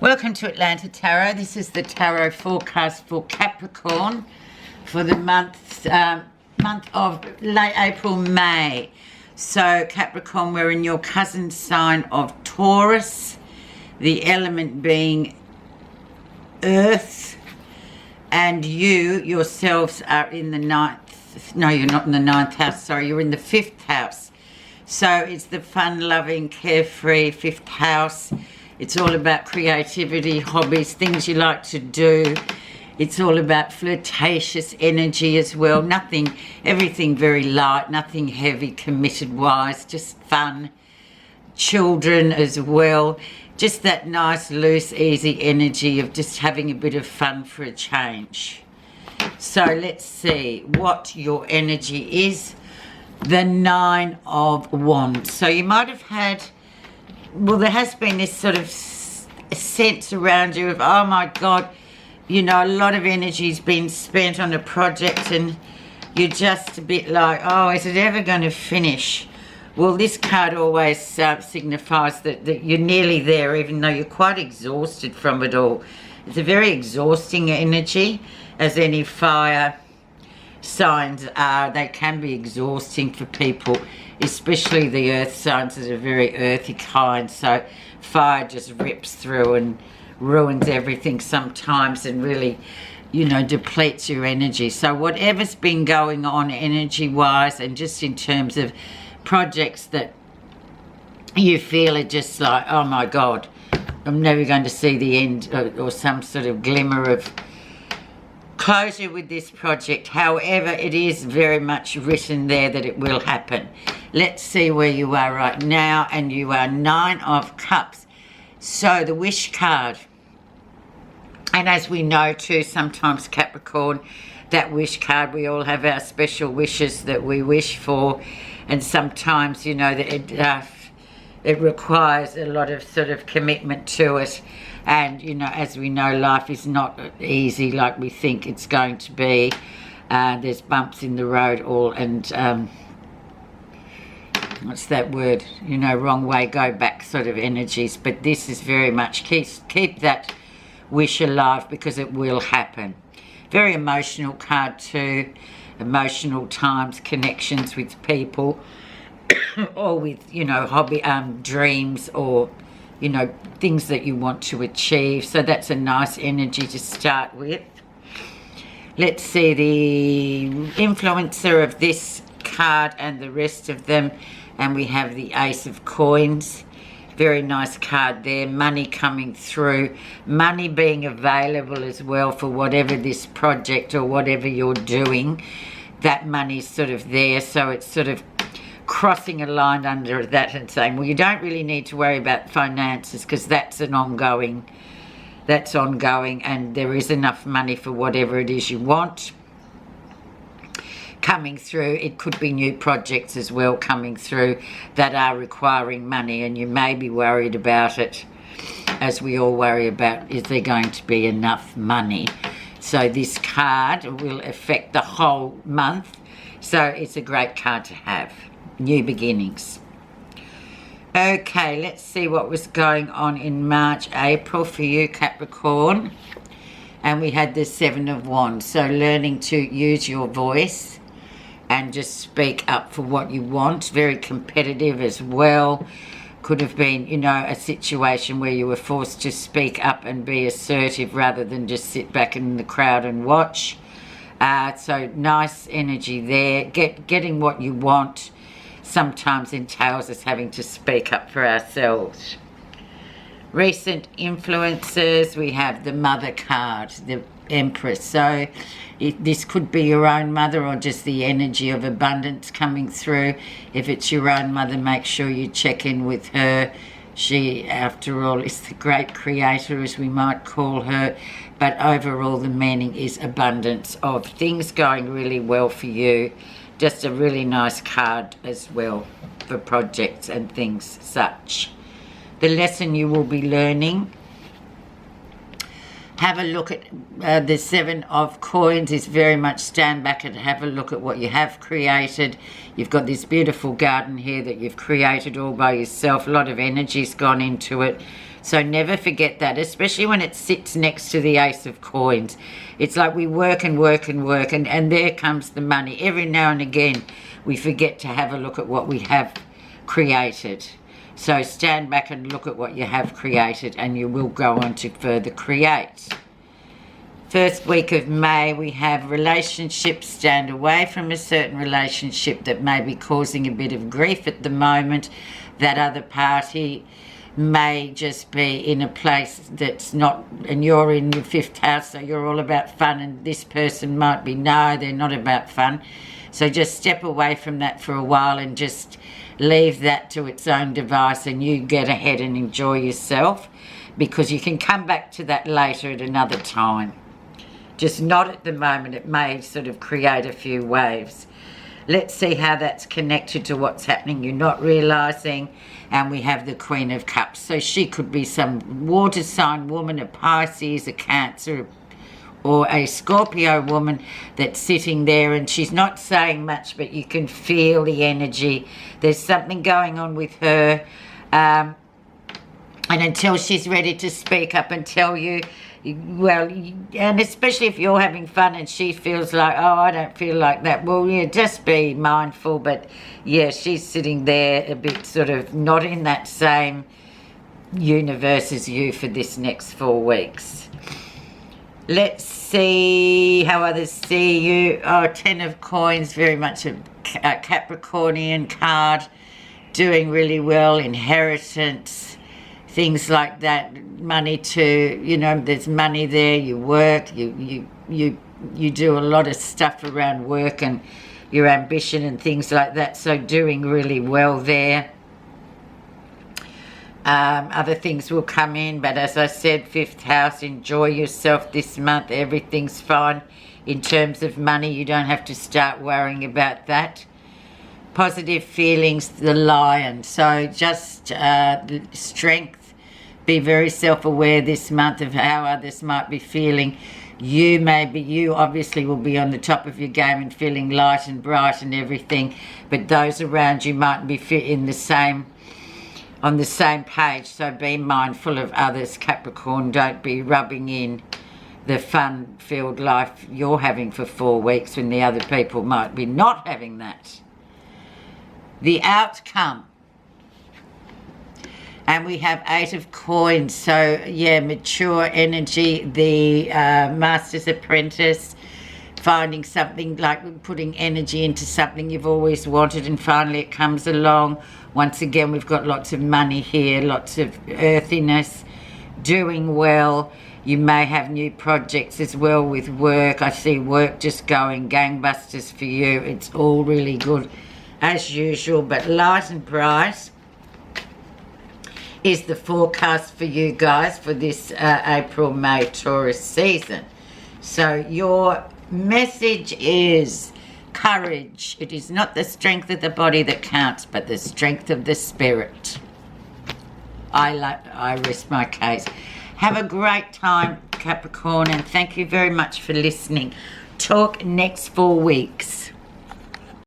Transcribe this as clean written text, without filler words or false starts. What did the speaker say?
Welcome to Atlanta Tarot. This is the tarot forecast for Capricorn for the month of late April, May. So Capricorn, we're in your cousin sign of Taurus, the element being earth, and you yourselves are in the ninth. No, you're not in the ninth house. Sorry, you're in the fifth house. So it's the fun-loving, carefree fifth house. It's all about creativity, hobbies, things you like to do. It's all about flirtatious energy as well. Everything very light, nothing heavy, committed-wise, just fun. Children as well. Just that nice, loose, easy energy of just having a bit of fun for a change. So let's see what your energy is. The Nine of Wands. So you might have had... Well, there has been this sort of sense around you of, oh my God, you know, a lot of energy's been spent on a project and you're just a bit like, oh, is it ever going to finish? Well, this card always signifies that you're nearly there, even though you're quite exhausted from it all. It's a very exhausting energy, as any fire signs are. They can be exhausting for people, especially the earth signs that are very earthy kind. So fire just rips through and ruins everything sometimes and really, you know, depletes your energy. So whatever's been going on energy wise and just in terms of projects that you feel are just like, oh my God, I'm never going to see the end, or some sort of glimmer of closure with this project. However, it is very much written there that it will happen. Let's see where you are right now, and you are Nine of Cups. So the wish card, and as we know too, sometimes Capricorn, that wish card, we all have our special wishes that we wish for, and sometimes, you know, that it requires a lot of sort of commitment to it. And, you know, as we know, life is not easy like we think it's going to be. There's bumps in the road and what's that word? You know, wrong way, go back sort of energies. But this is very much, keep that wish alive because it will happen. Very emotional card too. Emotional times, connections with people or with, you know, hobby, dreams, or you know, things that you want to achieve. So that's a nice energy to start with. Let's see the influencer of this card and the rest of them. And we have the Ace of Coins. Very nice card there. Money coming through. Money being available as well for whatever this project or whatever you're doing. That money's sort of there. So it's sort of crossing a line under that and saying, well, you don't really need to worry about finances because that's ongoing, and there is enough money for whatever it is you want coming through. It could be new projects as well coming through that are requiring money, and you may be worried about it, as we all worry about, is there going to be enough money? So this card will affect the whole month, so it's a great card to have. New beginnings. Okay, let's see what was going on in March, April for you, Capricorn. And we had the Seven of Wands. So learning to use your voice and just speak up for what you want. Very competitive as well. Could have been, you know, a situation where you were forced to speak up and be assertive rather than just sit back in the crowd and watch. So nice energy there. Getting what you want sometimes entails us having to speak up for ourselves. Recent influences, we have the Mother card, the Empress. So this could be your own mother or just the energy of abundance coming through. If it's your own mother, make sure you check in with her. She, after all, is the great creator, as we might call her. But overall, the meaning is abundance of things going really well for you. Just a really nice card as well for projects and things such. The lesson you will be learning. Have a look at the Seven of Coins is very much stand back and have a look at what you have created. You've got this beautiful garden here that you've created all by yourself. A lot of energy's gone into it. So never forget that, especially when it sits next to the Ace of Coins. It's like we work and work and work, and there comes the money. Every now and again, we forget to have a look at what we have created. So stand back and look at what you have created, and you will go on to further create. First week of May, we have relationships. Stand away from a certain relationship that may be causing a bit of grief at the moment. That other party may just be in a place that's not, and you're in your 5th house, so you're all about fun, and this person might be, no, they're not about fun. So just step away from that for a while and just leave that to its own device, and you get ahead and enjoy yourself, because you can come back to that later at another time. Just not at the moment. It may sort of create a few waves. Let's see how that's connected to what's happening you're not realising. And we have the Queen of Cups. So she could be some water sign woman, a Pisces, a Cancer, or a Scorpio woman that's sitting there, and she's not saying much, but you can feel the energy. There's something going on with her. And until she's ready to speak up and tell you, well, and especially if you're having fun and she feels like, oh, I don't feel like that. Well, yeah, just be mindful. But yeah, she's sitting there a bit sort of not in that same universe as you for this next 4 weeks. Let's see how others see you. Oh, 10 of Coins, very much a Capricornian card. Doing really well, inheritance, things like that. Money to, you know, there's money there, you work, you do a lot of stuff around work and your ambition and things like that, so doing really well there. Other things will come in, but as I said, 5th house, enjoy yourself this month. Everything's fine in terms of money. You don't have to start worrying about that. Positive feelings, the Lion. So just strength. Be very self-aware this month of how others might be feeling. You obviously will be on the top of your game and feeling light and bright and everything, but those around you might be on the same page. So be mindful of others, Capricorn. Don't be rubbing in the fun-filled life you're having for 4 weeks when the other people might be not having that. The outcome. And we have 8 of Coins. So, yeah, mature energy, the Master's Apprentice, finding something, like putting energy into something you've always wanted, and finally it comes along. Once again, we've got lots of money here, lots of earthiness, doing well. You may have new projects as well with work. I see work just going gangbusters for you. It's all really good as usual, but light and bright is the forecast for you guys for this April-May Taurus season. So your message is courage. It is not the strength of the body that counts, but the strength of the spirit. I rest my case. Have a great time, Capricorn, and thank you very much for listening. Talk next 4 weeks.